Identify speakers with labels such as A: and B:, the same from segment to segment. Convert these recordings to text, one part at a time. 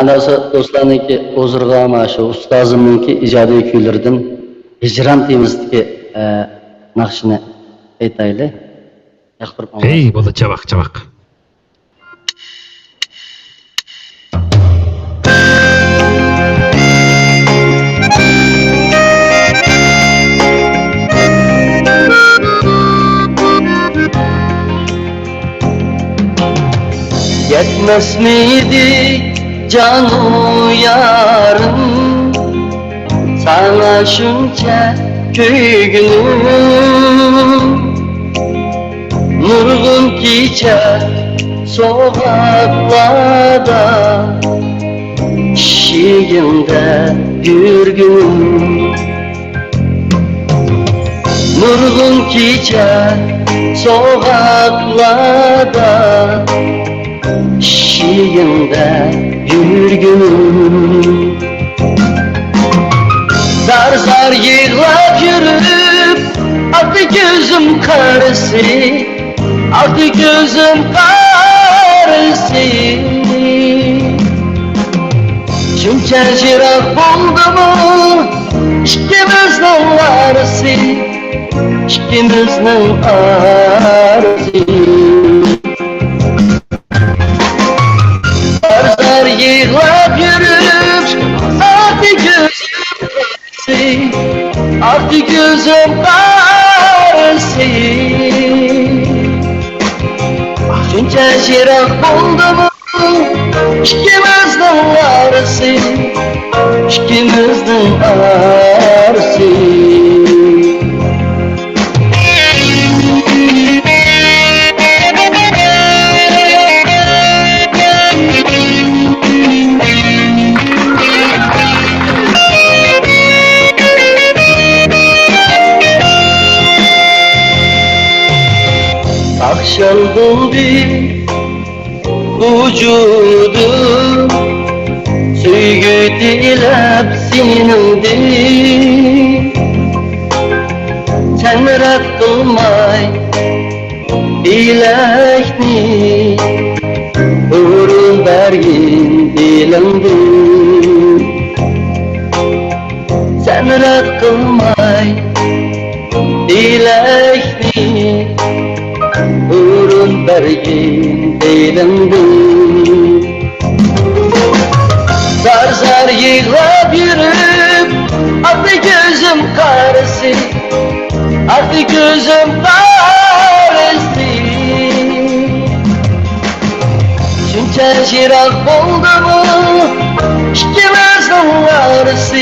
A: Anası dostlarınki huzurga şu ustazımınki icadi kuylardan hicran temizdeki nakşını aytaylı.
B: Hey, bu da çabak çabak.
A: Yetmez miydi canı yarım sana şunca köygünüm nurgun gece sokaklarda şiirinde yürgünüm nurgun gece sokaklarda şiirinde yürgünüm zar zar yığlap yürüp aktı gözüm karısı aktı gözüm karısı şunca jirak buldu mu ikimizden arası ikimizden arası yığlap yürüp artık gözüm karısı artık gözüm karısı şunca jirak buldu mu ikimizden arası ikimizden arası Akşamdan bir vücudum Süygü dilep sinindi Sen rad kılmay dilekni Uğrun bergin dilimdi Sen rad kılmay dilekni Uğrun bergin eylemdim Zar zar yığlap yürüp aktı gözüm karısı aktı gözüm karısı şunca jirak buldu mu ikimizden arası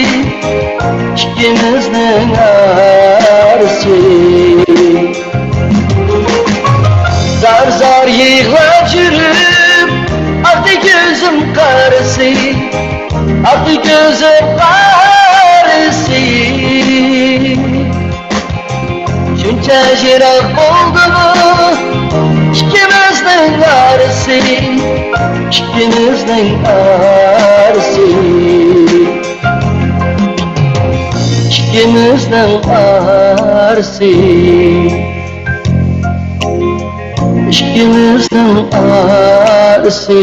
A: ikimizden arası Zar zar yığlap yürüp aktı gözüm karısı aktı gözüm karısı şunca jirak oldu mu ikimizden arası ikimizden arası ikimizden arası İkimizden arası